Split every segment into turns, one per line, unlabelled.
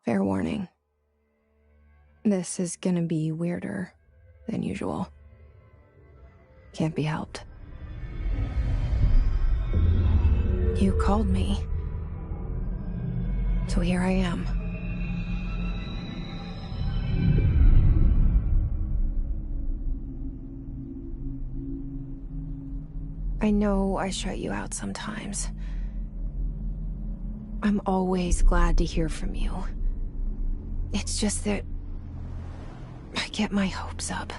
Fair warning. This is gonna be weirder than usual. Can't be helped. You called me. So here I am. I know I shut you out sometimes. I'm always glad to hear from you. It's just that I get my hopes up.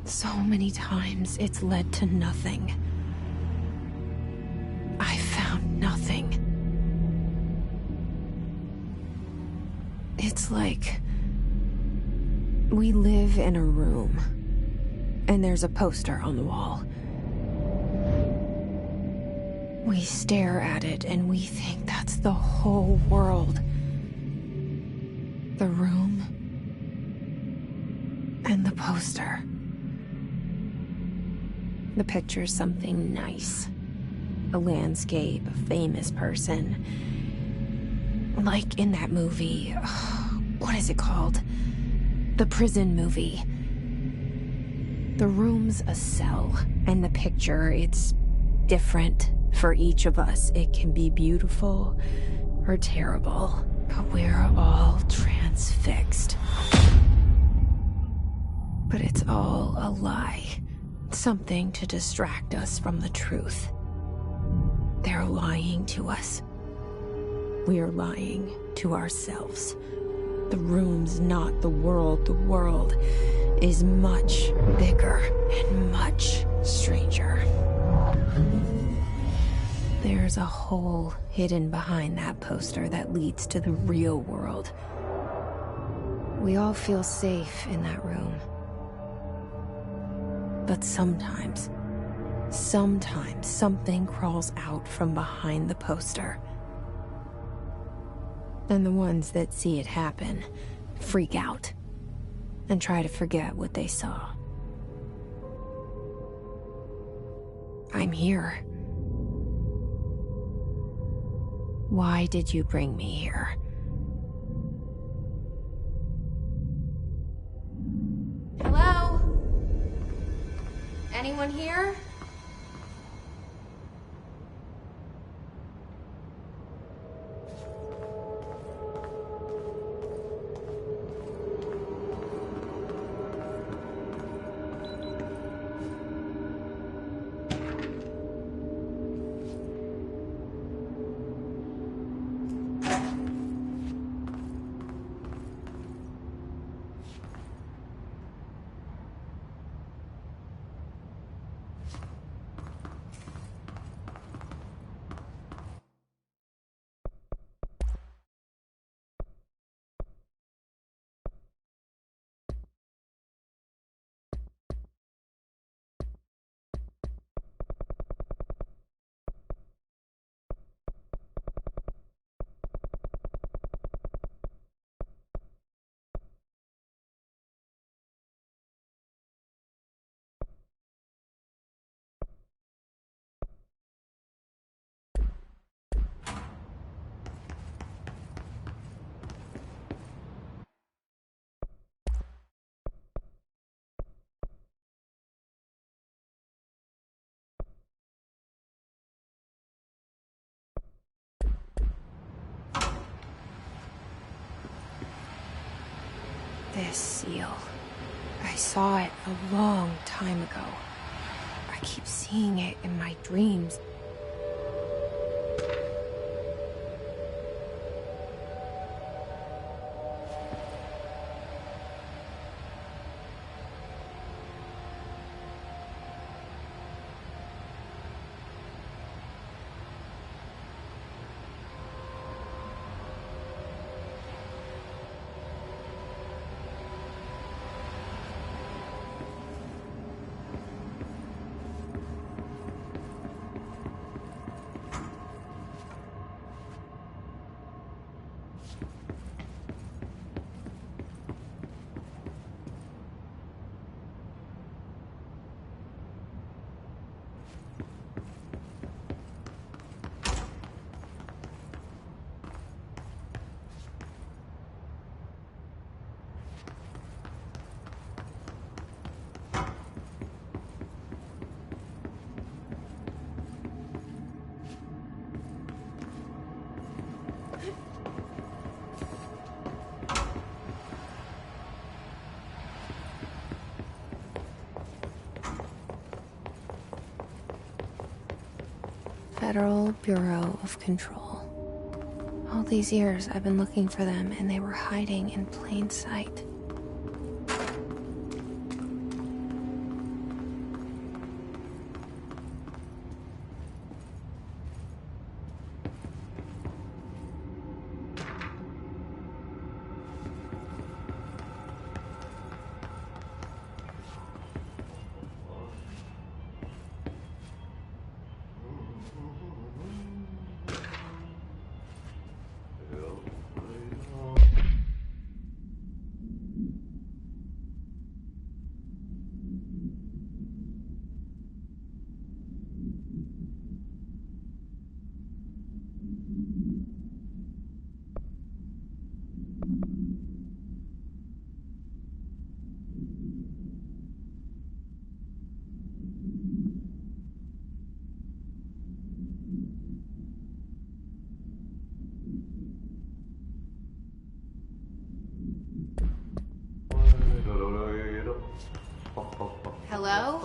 So many times it's led to nothing. I found nothing. It's like we live in a room, and there's a poster on the wall. We stare at it and we think that's the whole world. The room and the poster. The picture's something nice. A landscape, a famous person. Like in that movie, what is it called? The prison movie. The room's a cell, and the picture, it's different for each of us. It can be beautiful or terrible, but we're all transfixed. But it's all a lie. Something to distract us from the truth. They're lying to us. We're lying to ourselves. The room's not the world. The world is much bigger and much stranger. There's a hole hidden behind that poster that leads to the real world. We all feel safe in that room. But sometimes something crawls out from behind the poster. And the ones that see it happen freak out and try to forget what they saw. I'm here. Why did you bring me here? Hello? Anyone here? This seal. I saw it a long time ago. I keep seeing it in my dreams. Federal Bureau of Control. All these years I've been looking for them, and they were hiding in plain sight. Hello?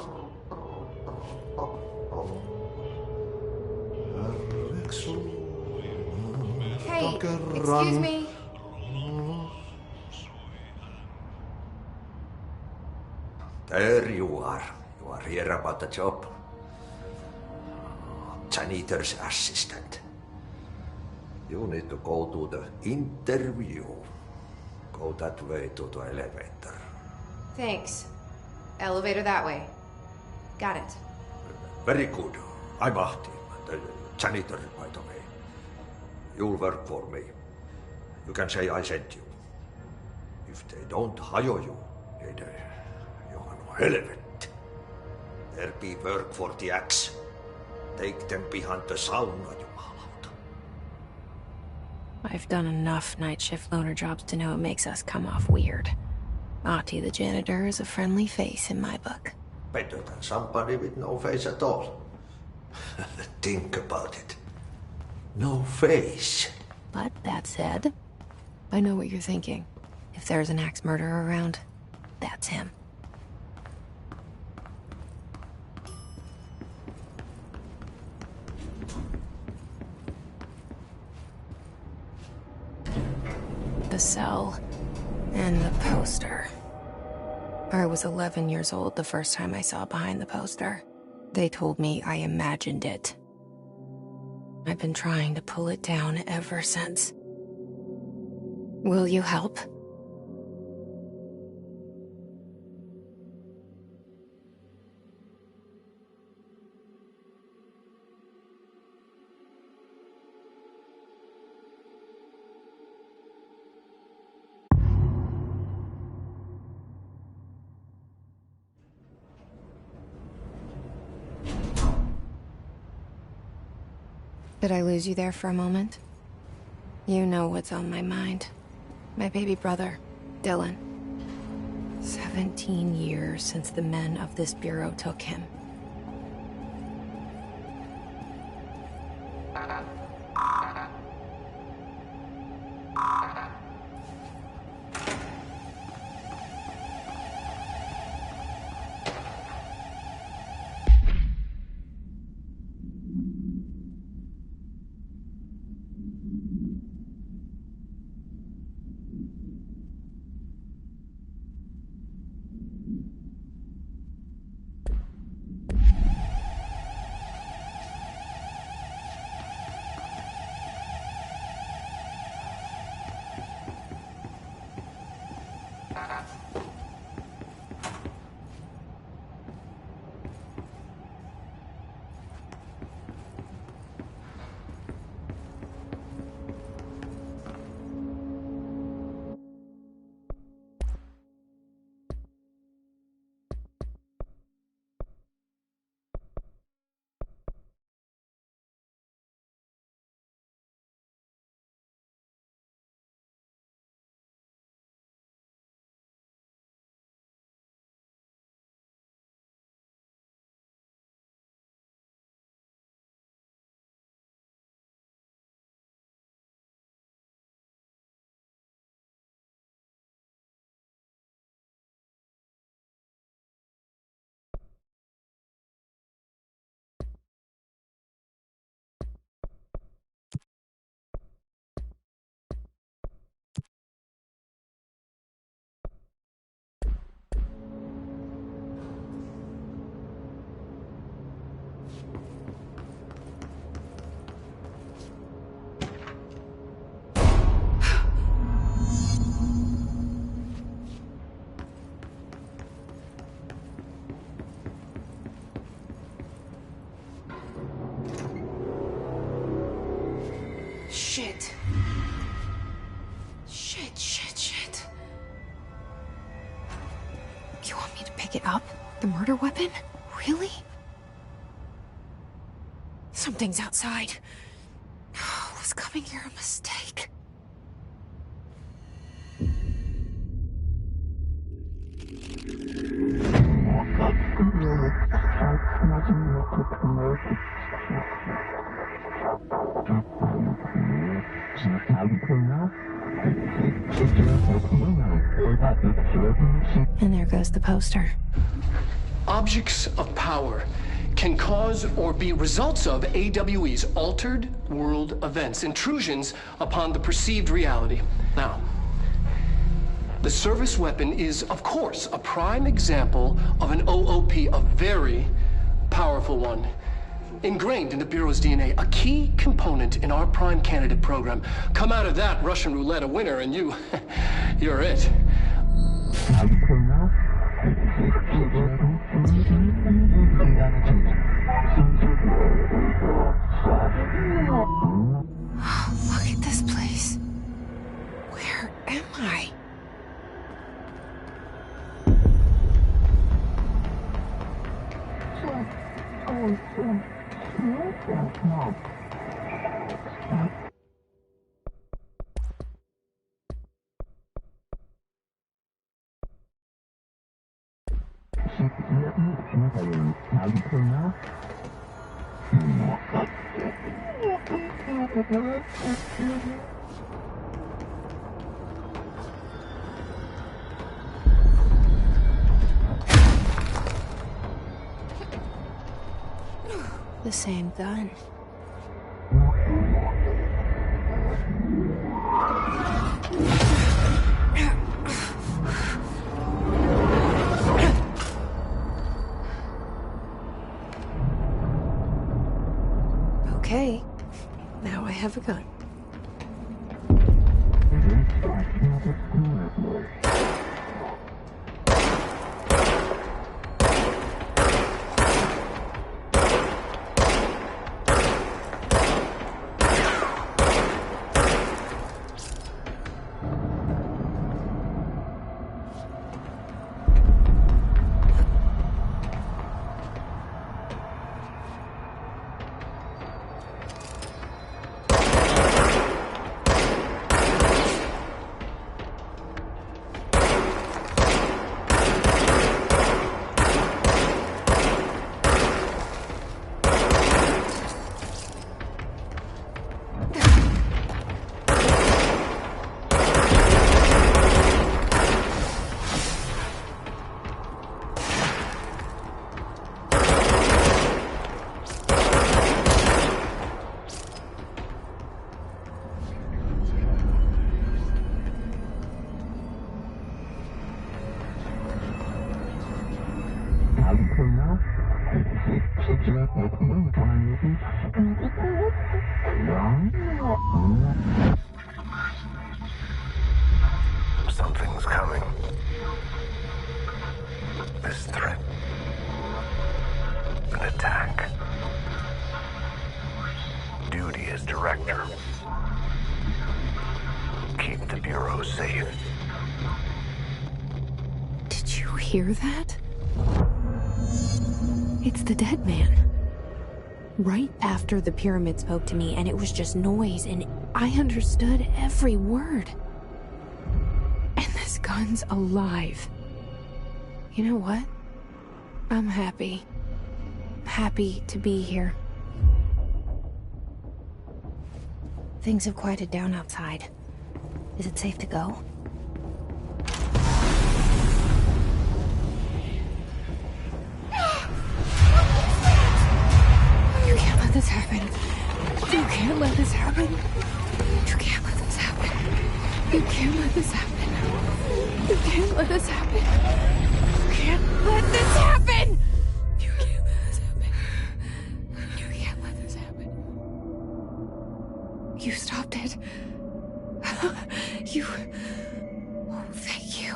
Hey, excuse me.
There you are. You are here about the job. Janitor's assistant. You need to go to the interview. Go that way to the elevator.
Thanks. Elevator that way. Got it.
Very good. I'm Ahti, the janitor, by the way. You'll work for me. You can say I sent you. If they don't hire you, you are no helvet. There be work for the axe. Take them behind the sauna, jumalauta.
I've done enough night shift loner jobs to know it makes us come off weird. Ahti the janitor is a friendly face in my book.
Better than somebody with no face at all. Think about it. No face.
But that said, I know what you're thinking. If there's an axe murderer around, that's him. The cell and the poster. I was 11 years old the first time I saw behind the poster. They told me I imagined it. I've been trying to pull it down ever since. Will you help? Did I lose you there for a moment? You know what's on my mind. My baby brother, Dylan. 17 years since the men of this bureau took him. Shit. Shit. You want me to pick it up? The murder weapon? Really? Something's outside. Was coming here a mistake? And there goes the poster.
Objects of power can cause or be results of AWE's altered world events, intrusions upon the perceived reality. Now, the service weapon is, of course, a prime example of an OOP, a very powerful one. Ingrained in the Bureau's DNA, a key component in our prime candidate program. Come out of that Russian roulette a winner and you're it.
Look at this place. Where am I? The same gun. Okay, now I have a gun.
Something's coming. This threat. An attack. Duty as director. Keep the Bureau safe.
Did you hear that? It's the dead man. Right after the pyramid spoke to me, and it was just noise, and I understood every word. And this gun's alive. You know what? I'm happy. Happy to be here. Things have quieted down outside. Is it safe to go? You can't let this happen. You can't let this happen. You can't let this happen. You can't let this happen. You can't let this happen. You can't let this happen. You can't let this happen. You can't let this happen. You stopped it. You... Oh, thank you.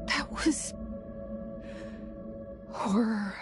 That was... horror.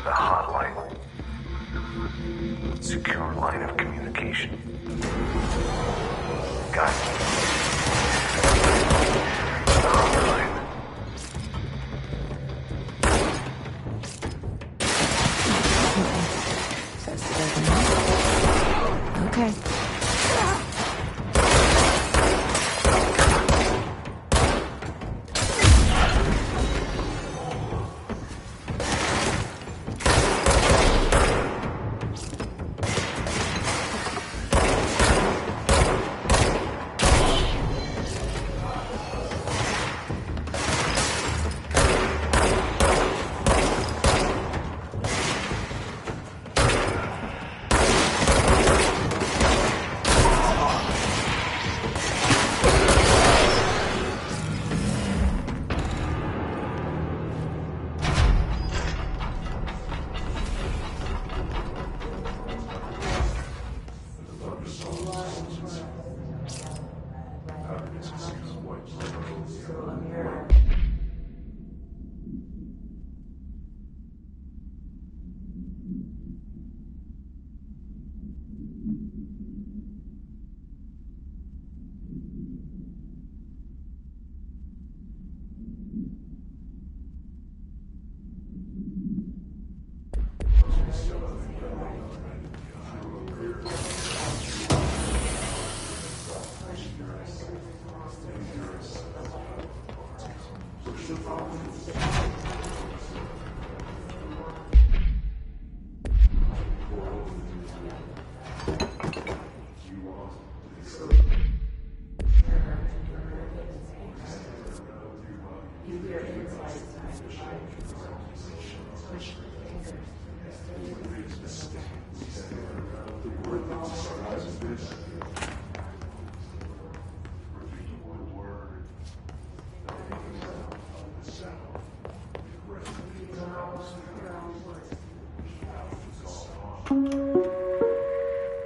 The hotline. Secure line of communication. Got it. The hotline.
Says it doesn't know. Okay.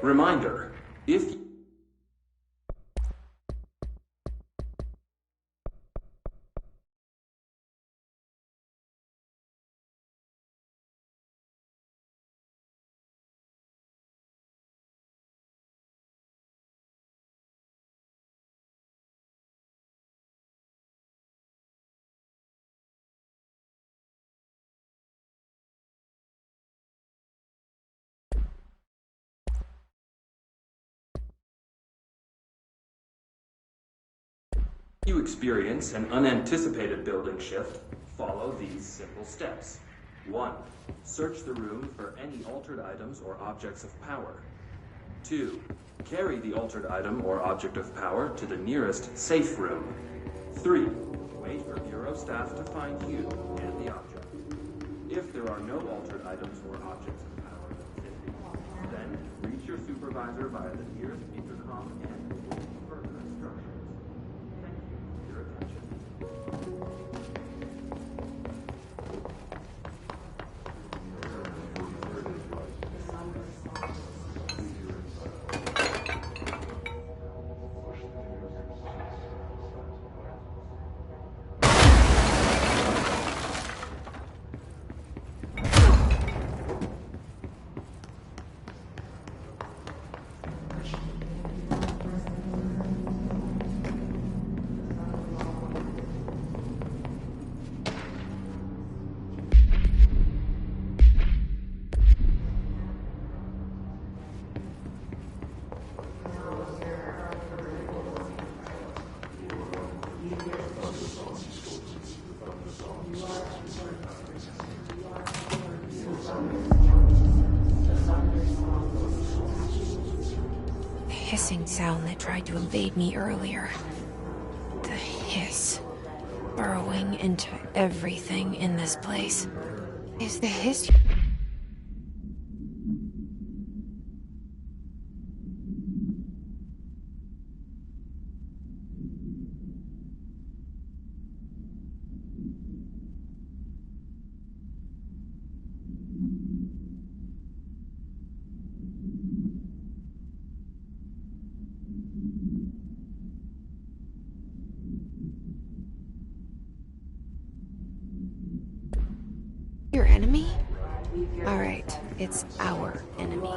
Reminder, if you experience an unanticipated building shift, follow these simple steps. 1. Search the room for any altered items or objects of power. 2. Carry the altered item or object of power to the nearest safe room. 3. Wait for Bureau staff to find you and the object. If there are no altered items or objects of power in the vicinity, then reach your supervisor via the nearest intercom and further instructions. Thank you for your attention.
Hissing sound that tried to invade me earlier. The hiss. Burrowing into everything in this place. Is the hiss... Your enemy? Alright, it's our enemy.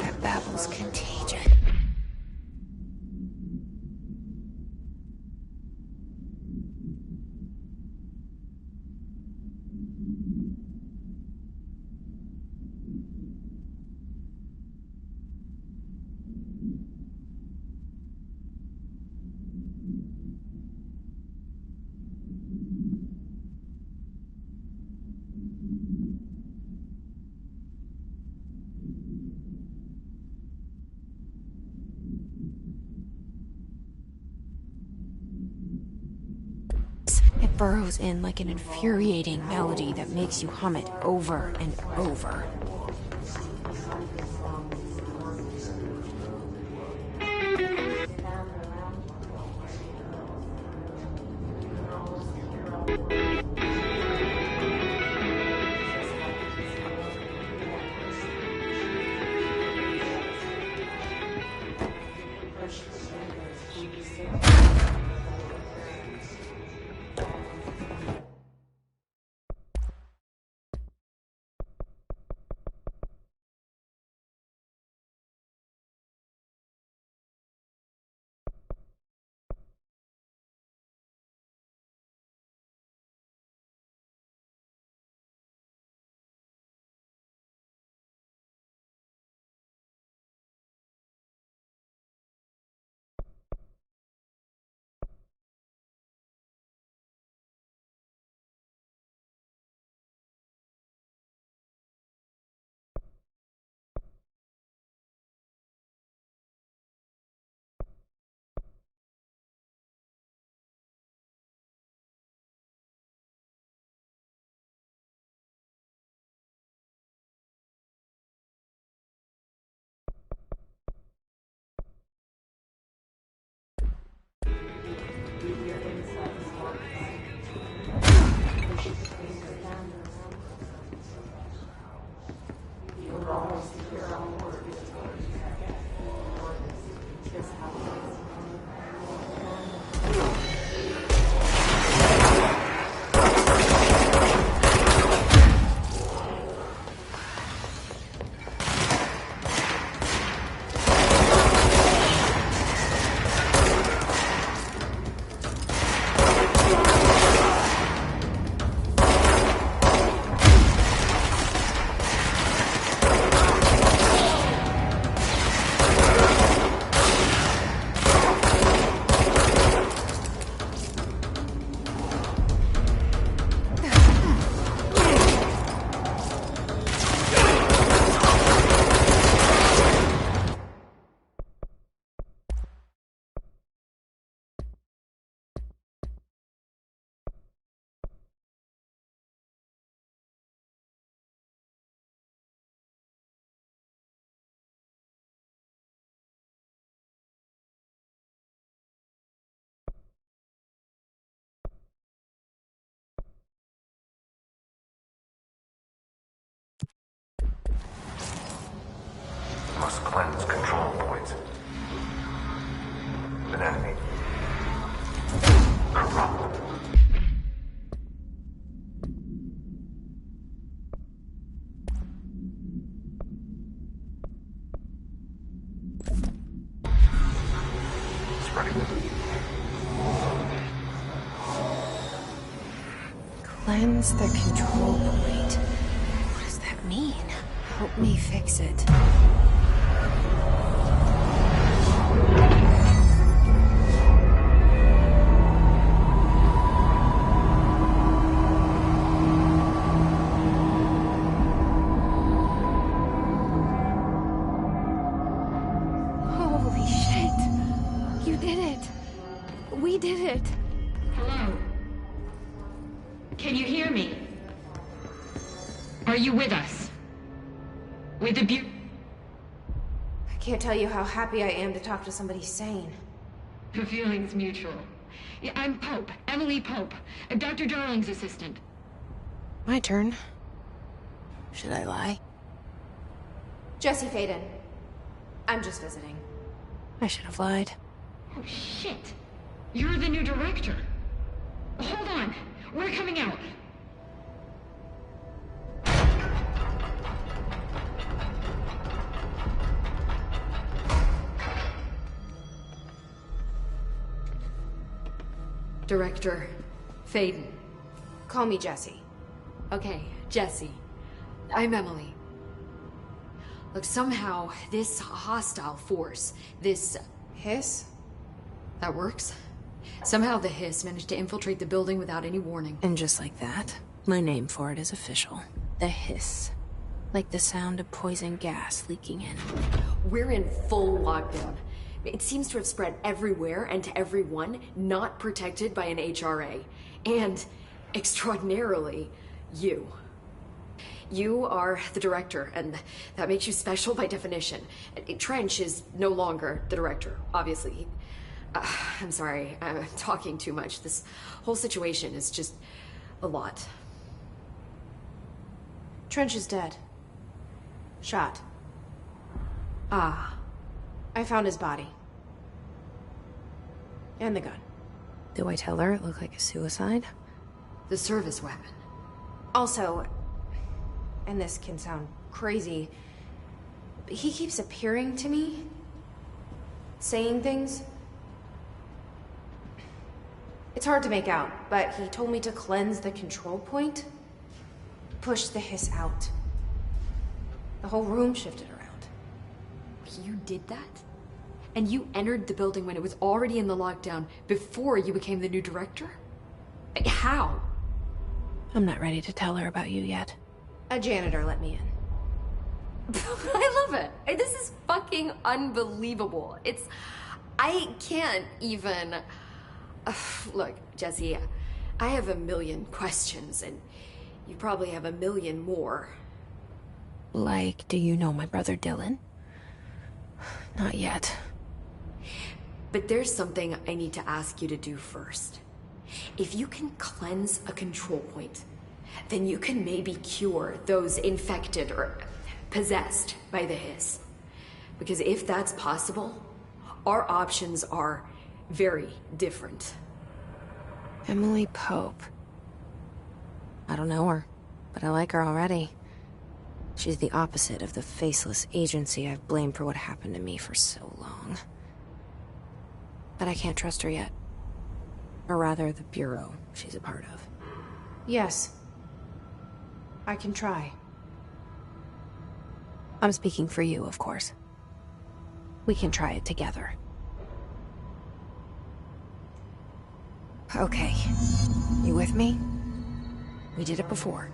That babble's contagious. It burrows in like an infuriating melody that makes you hum it over and over.
Must cleanse control points. An enemy. Corrupt. Spreading.
Cleanse the control point. What does that mean? Help me fix it. Holy shit! You did it! We did it!
Hello? Can you hear me? Are you with us? With the
I can't tell you how happy I am to talk to somebody sane.
The feeling's mutual. Yeah, I'm Pope, Emily Pope, Dr. Darling's assistant.
My turn. Should I lie? Jesse Faden. I'm just visiting. I should have lied.
Oh, shit. You're the new director. Hold on. We're coming out.
Director Faden.
Call me Jessie.
Okay, Jessie. I'm Emily. Look, somehow, this hostile force, this...
Hiss?
That works? Somehow the Hiss managed to infiltrate the building without any warning.
And just like that, my name for it is official. The Hiss. Like the sound of poison gas leaking in.
We're in full lockdown. It seems to have spread everywhere and to everyone not protected by an HRA. And, extraordinarily, you. You are the director, and that makes you special by definition. Trench is no longer the director, obviously. I'm sorry, I'm talking too much. This whole situation is just a lot.
Trench is dead. Shot.
Ah.
I found his body. And the gun. Do I tell her it looked like a suicide?
The service weapon.
Also, and this can sound crazy, but he keeps appearing to me, saying things. It's hard to make out, but he told me to cleanse the control point, push the Hiss out. The whole room shifted around.
You did that? And you entered the building when it was already in the lockdown before you became the new director? How?
I'm not ready to tell her about you yet. A janitor let me in.
I love it. This is fucking unbelievable. I can't even... Look, Jessie, I have a million questions, and you probably have a million more.
Like, do you know my brother Dylan? Not yet.
But there's something I need to ask you to do first. If you can cleanse a control point, then you can maybe cure those infected or possessed by the Hiss. Because if that's possible, our options are very different.
Emily Pope. I don't know her, but I like her already. She's the opposite of the faceless agency I've blamed for what happened to me for so long. But I can't trust her yet. Or rather, the Bureau she's a part of. Yes. I can try. I'm speaking for you, of course. We can try it together. Okay. You with me? We did it before.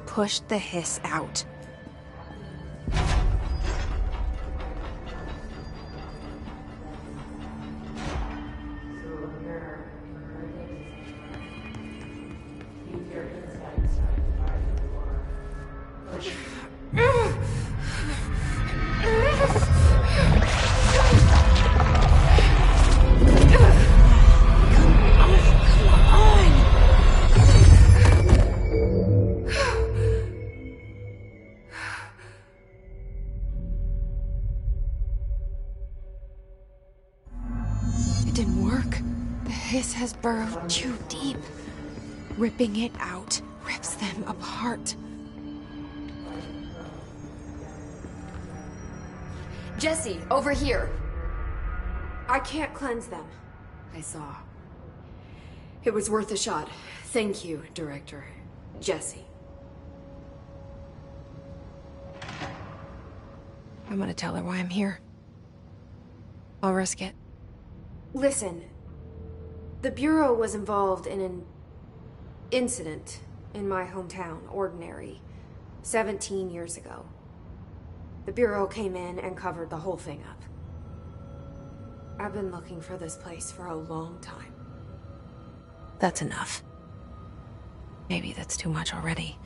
Push the Hiss out. Has burrowed too deep. Ripping it out rips them apart.
Jessie, over here.
I can't cleanse them.
I saw. It was worth a shot. Thank you, Director. Jessie.
I'm gonna tell her why I'm here. I'll risk it. Listen. The Bureau was involved in an incident in my hometown, Ordinary, 17 years ago. The Bureau came in and covered the whole thing up. I've been looking for this place for a long time. That's enough. Maybe that's too much already.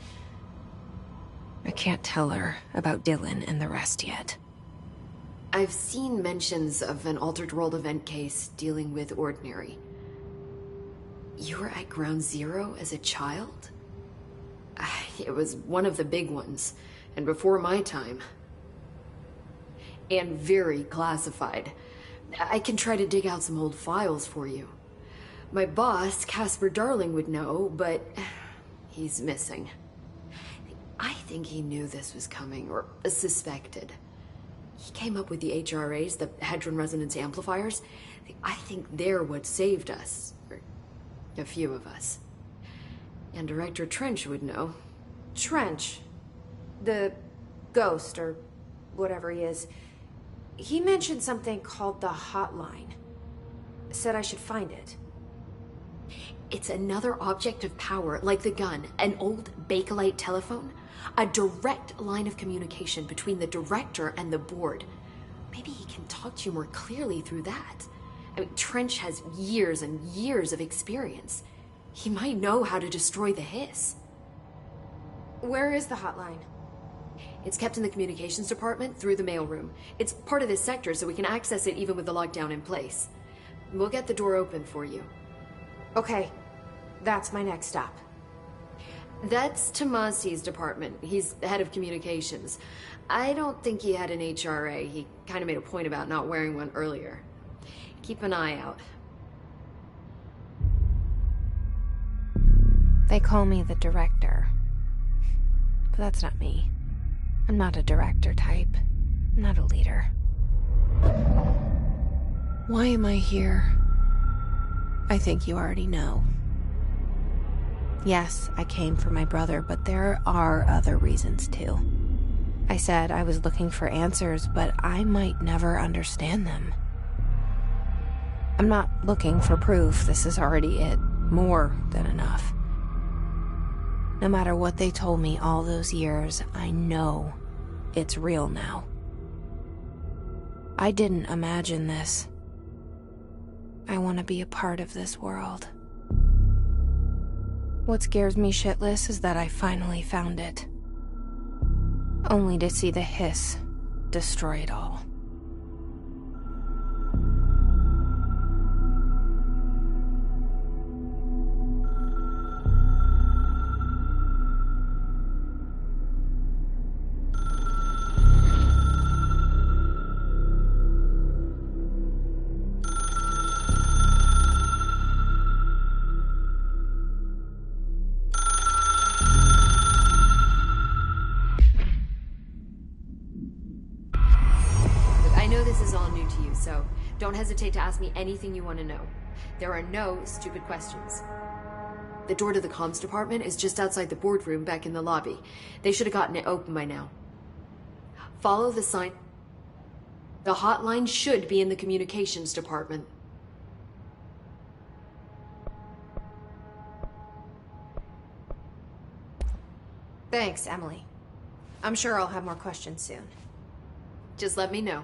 I can't tell her about Dylan and the rest yet.
I've seen mentions of an Altered World event case dealing with Ordinary. You were at Ground Zero as a child? It was one of the big ones, and before my time. And very classified. I can try to dig out some old files for you. My boss, Casper Darling, would know, but he's missing. I think he knew this was coming, or suspected. He came up with the HRAs, the Hadron Resonance Amplifiers. I think they're what saved us. A few of us. And Director Trench would know.
Trench. The ghost, or whatever he is. He mentioned something called the Hotline. Said I should find it.
It's another object of power, like the gun, an old Bakelite telephone. A direct line of communication between the director and the board. Maybe he can talk to you more clearly through that. I mean, Trench has years and years of experience. He might know how to destroy the hiss.
Where is the hotline?
It's kept in the communications department through the mailroom. It's part of this sector, so we can access it even with the lockdown in place. We'll get the door open for you.
Okay, that's my next stop.
That's Tomasi's department. He's head of communications. I don't think he had an HRA. He kind of made a point about not wearing one earlier. Keep an eye out.
They call me the director. But that's not me. I'm not a director type. I'm not a leader. Why am I here? I think you already know. Yes, I came for my brother, but there are other reasons too. I said I was looking for answers, but I might never understand them. I'm not looking for proof. This is already it. More than enough. No matter what they told me all those years, I know it's real now. I didn't imagine this. I want to be a part of this world. What scares me shitless is that I finally found it. Only to see the hiss destroy it all.
So don't hesitate to ask me anything you want to know. There are no stupid questions. The door to the comms department is just outside the boardroom back in the lobby. They should have gotten it open by now. Follow the sign. The hotline should be in the communications department.
Thanks, Emily. I'm sure I'll have more questions soon.
Just let me know.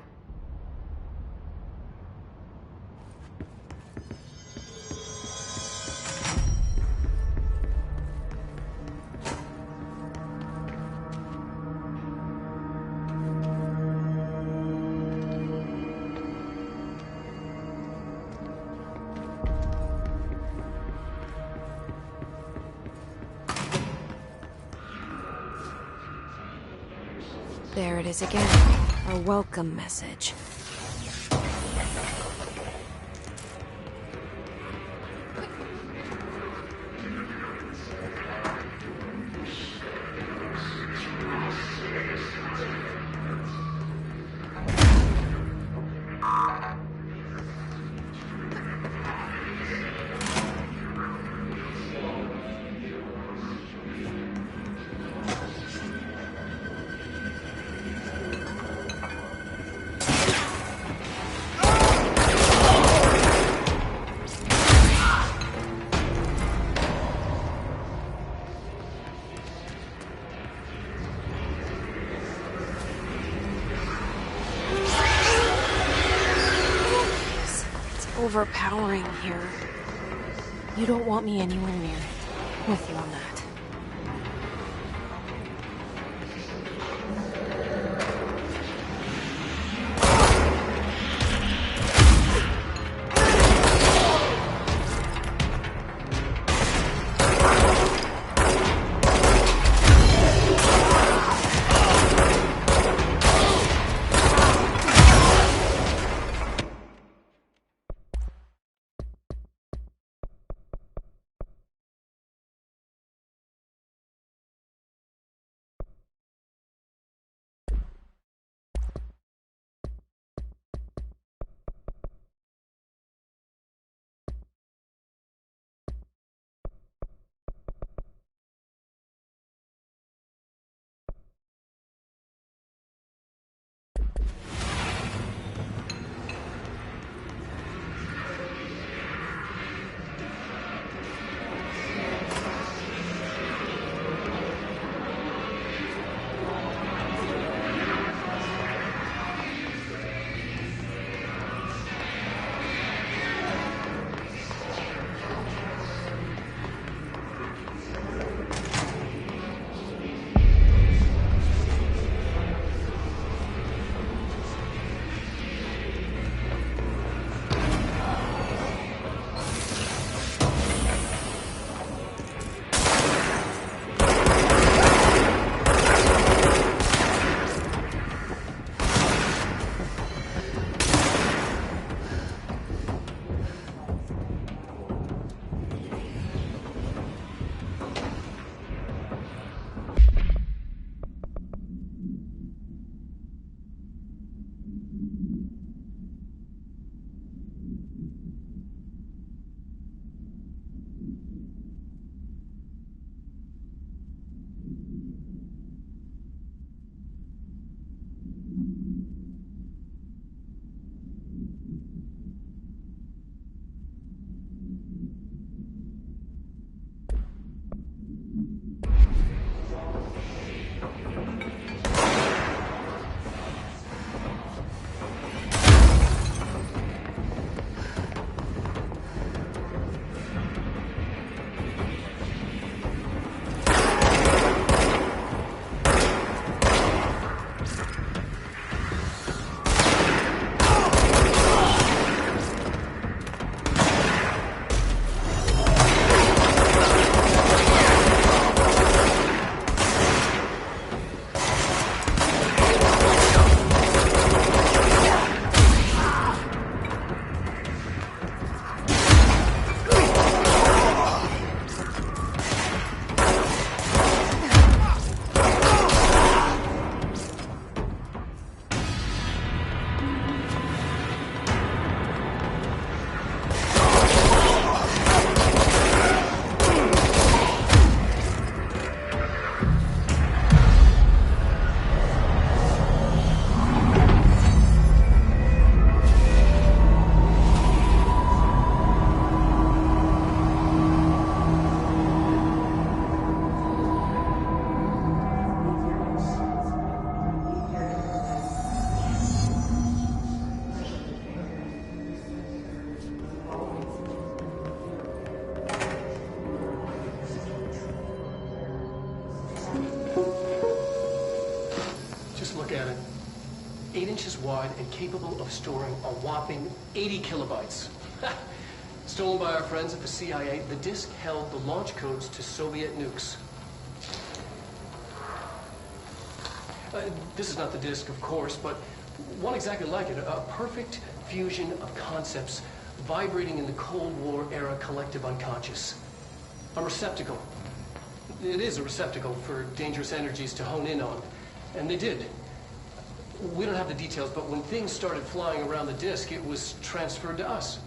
There it is again. A welcome message. Overpowering here. You don't want me anywhere near it. With you on that.
inches wide and capable of storing a whopping 80 kilobytes. Stolen by our friends at the CIA, the disk held the launch codes to Soviet nukes. This is not the disk, of course, but one exactly like it. A perfect fusion of concepts vibrating in the Cold War era collective unconscious. A receptacle. It is a receptacle for dangerous energies to hone in on. And they did. We don't have the details, but when things started flying around the disk, it was transferred to us.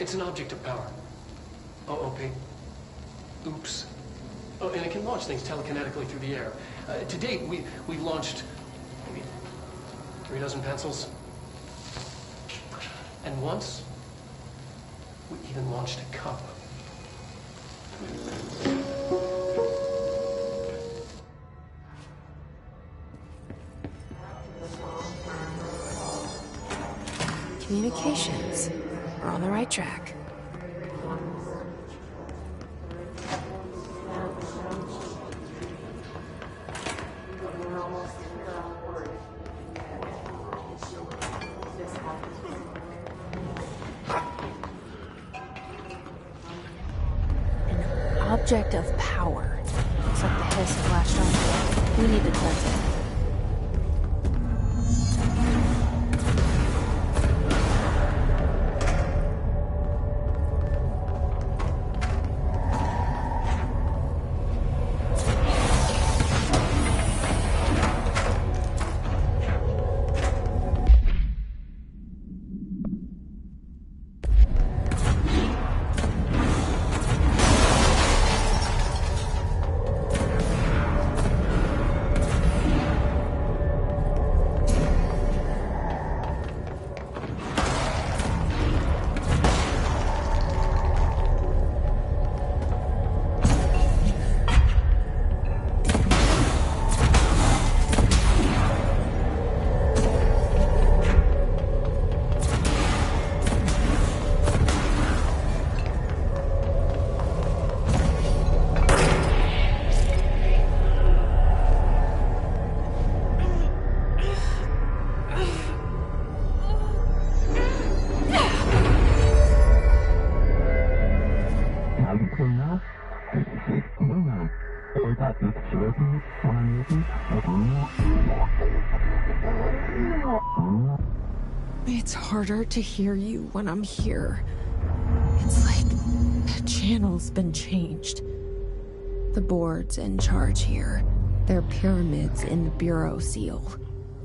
It's an object of power. OOP. Oops. Oh, and it can launch things telekinetically through the air. To date, we've launched maybe 3 dozen pencils. And once, we even launched a cup.
Communications. We're on the right track. An object of power. Looks like the hiss has latched on. We need to cleanse it. It's harder to hear you when I'm here. It's like the channel's been changed. The board's in charge here. They're pyramids in the Bureau seal.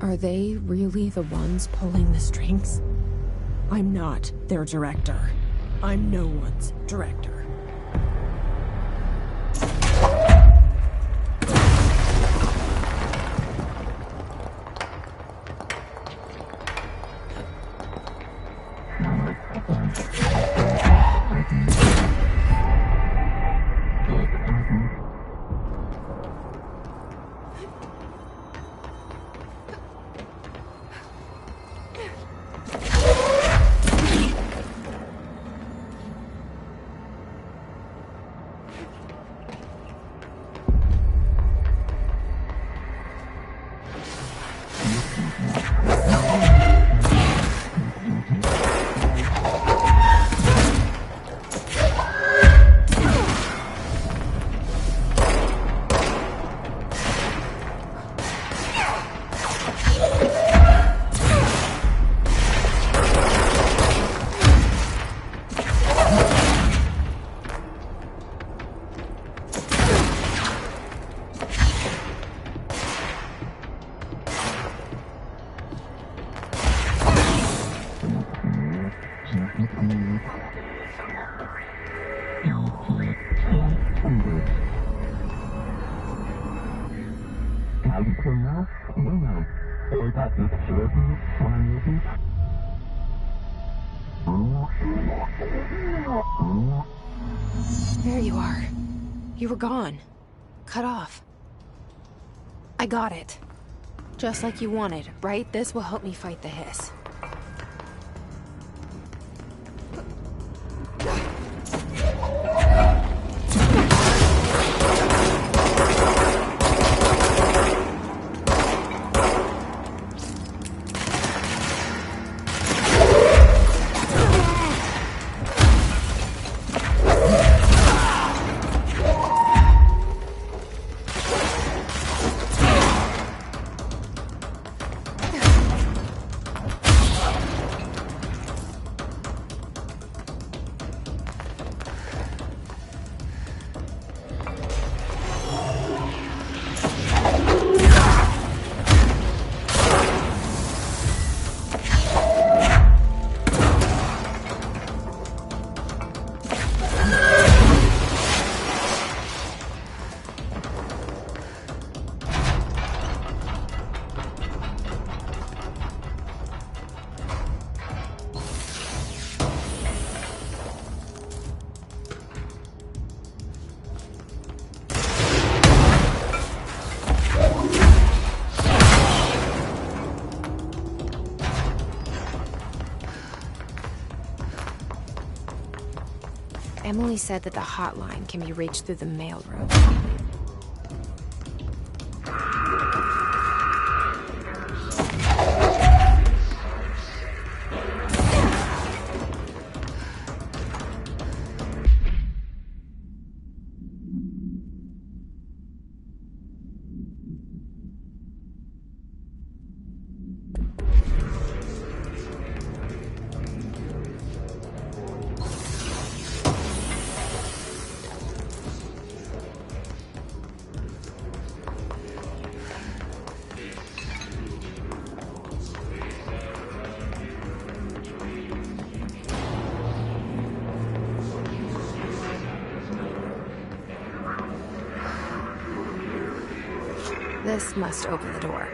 Are they really the ones pulling the strings? I'm not their director. I'm no one's director. There you are. You were gone. Cut off. I got it. Just like you wanted, right? This will help me fight the hiss. Emily said that the hotline can be reached through the mailroom. This must open the door.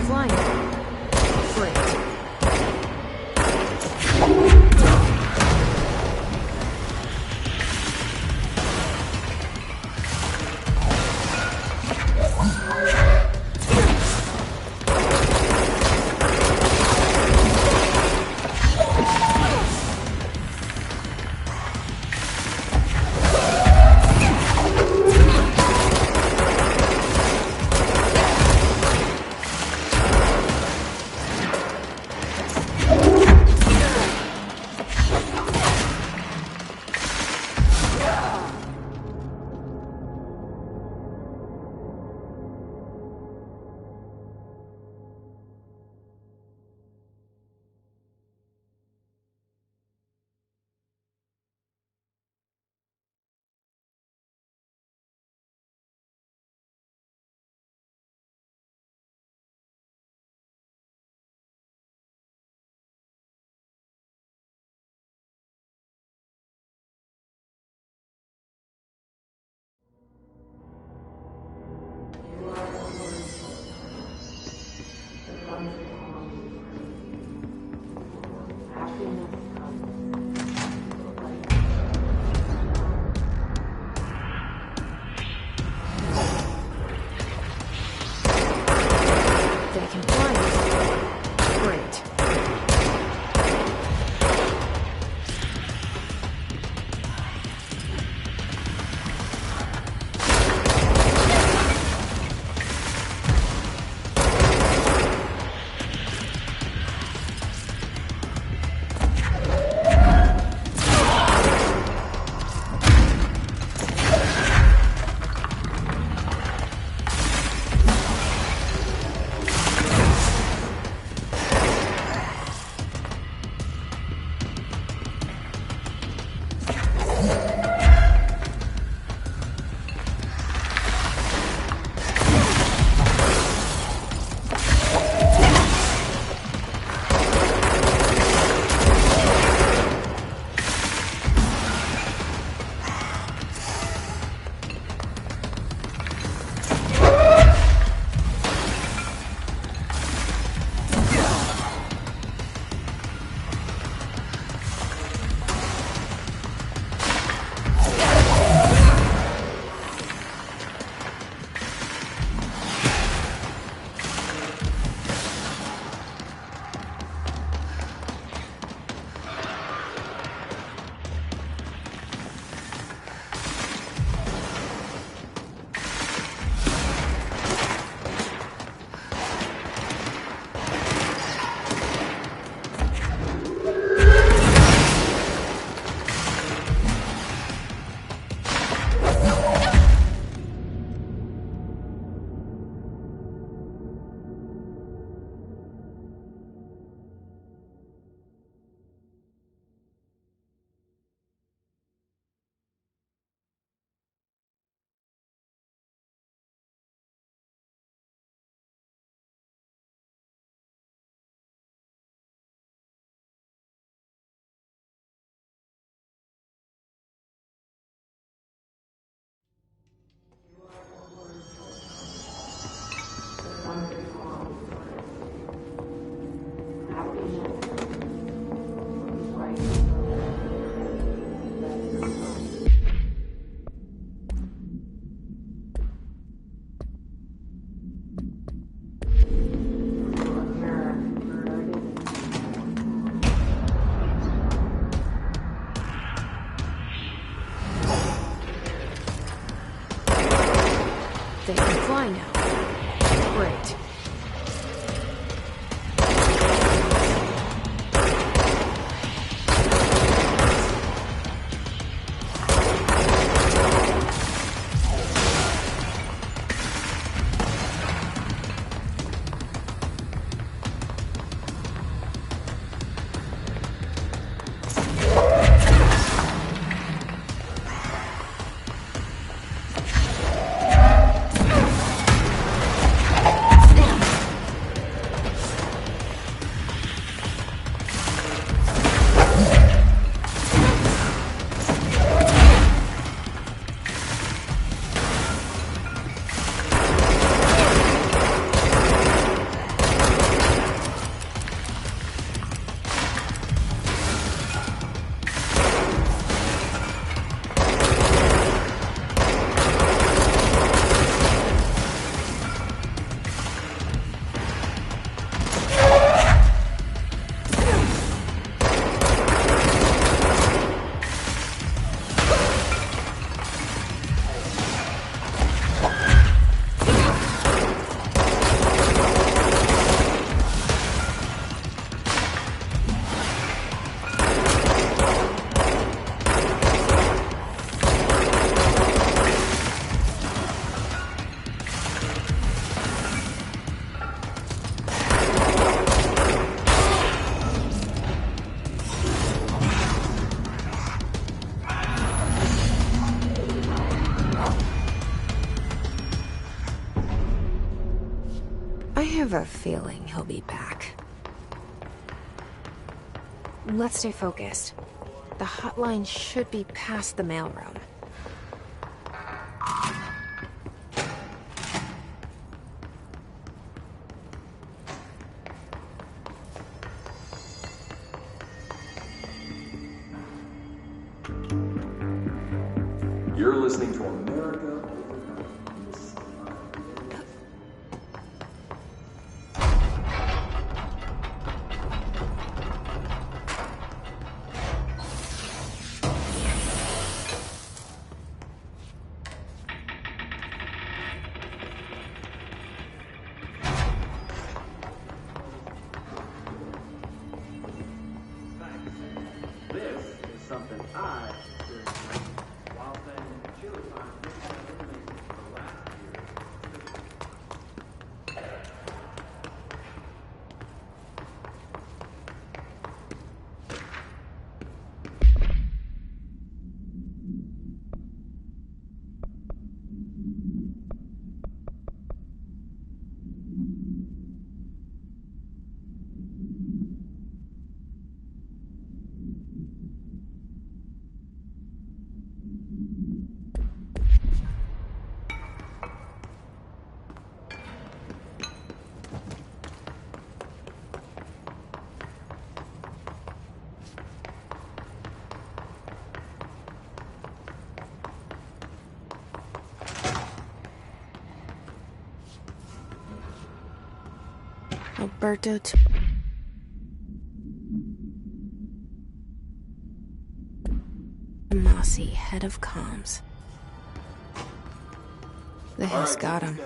Flying. Great. they can fly now. Great. I have a feeling he'll be back. Let's stay focused. The hotline should be past the mailroom.
You're listening to America. This is something I experienced while playing Chili Farm for the last year.
Alberto Tomasi, head of comms. The hiss got him.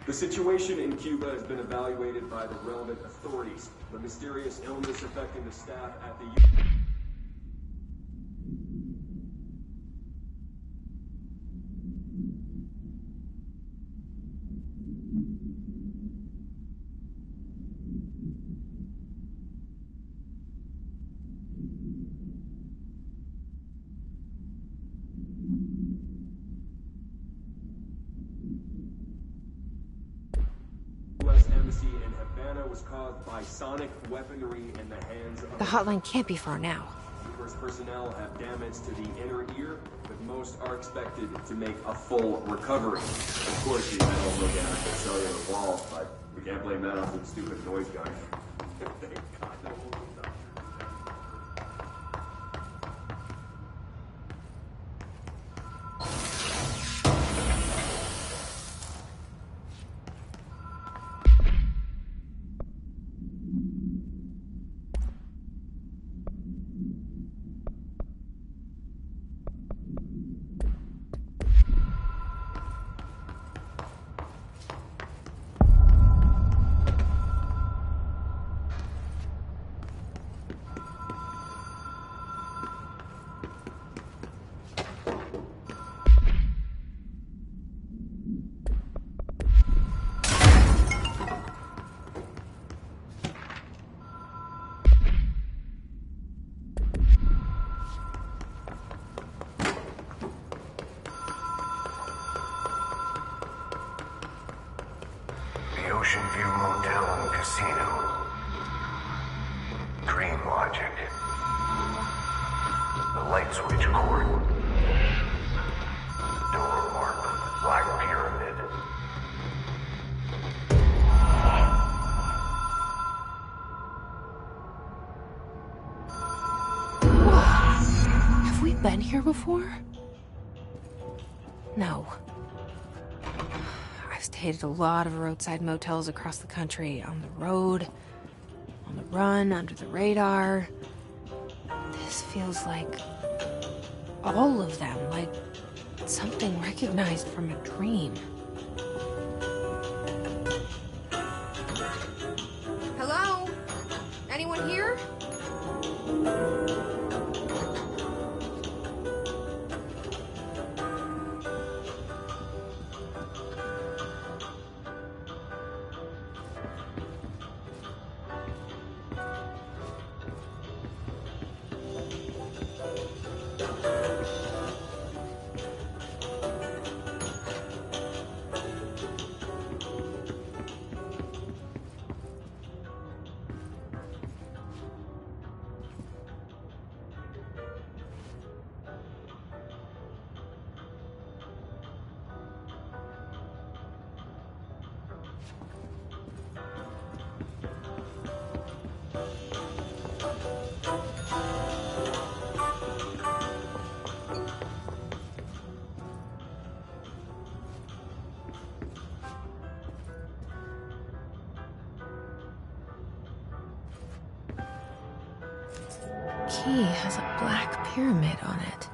The situation in Cuba has been evaluated by the relevant authorities. The mysterious illness affecting the staff at the U.S. Embassy in Havana was caused by sonic weaponry in the hands of...
The hotline can't be far now.
First personnel have damage to the inner ear, but most are expected to make a full recovery. Of course, you metal look at the cellular wall, but we can't blame that on some stupid noise guy. Thank God, no one was up.
Ocean View Motel and Casino. Dream Logic. The light switch cord. The door marked with the Black Pyramid.
Have we been here before? No. I've stayed at a lot of roadside motels across the country, on the road, on the run, under the radar. This feels like all of them, like something recognized from a dream. Hello? Anyone here? Key has a black pyramid on it.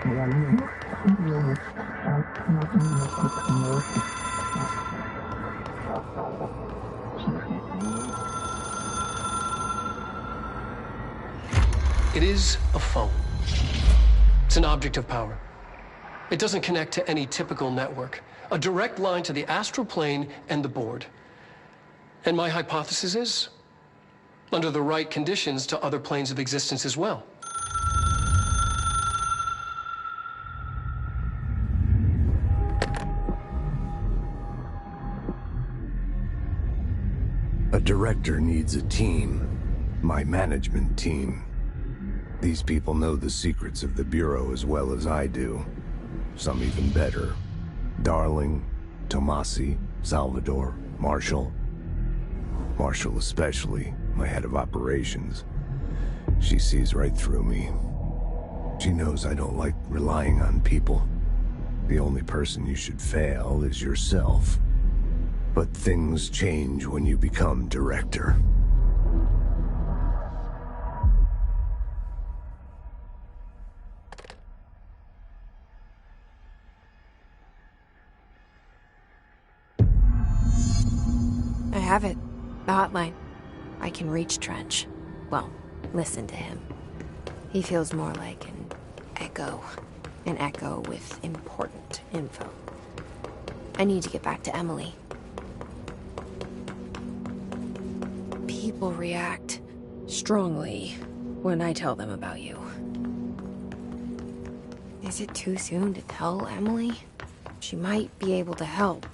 It is a phone. It's an object of power. It doesn't connect to any typical network. A direct line to the astral plane and the board. And my hypothesis is, under the right conditions, to other planes of existence as well.
A director needs a team. My management team. These people know the secrets of the Bureau as well as I do. Some even better. Darling, Tomasi, Salvador, Marshall. Marshall especially, my head of operations. She sees right through me. She knows I don't like relying on people. The only person you should fail is yourself. But things change when you become director.
I have it. The hotline. I can reach Trench. Well, listen to him. He feels more like an echo. An echo with important info. I need to get back to Emily. People react strongly when I tell them about you. Is it too soon to tell Emily? She might be able to help,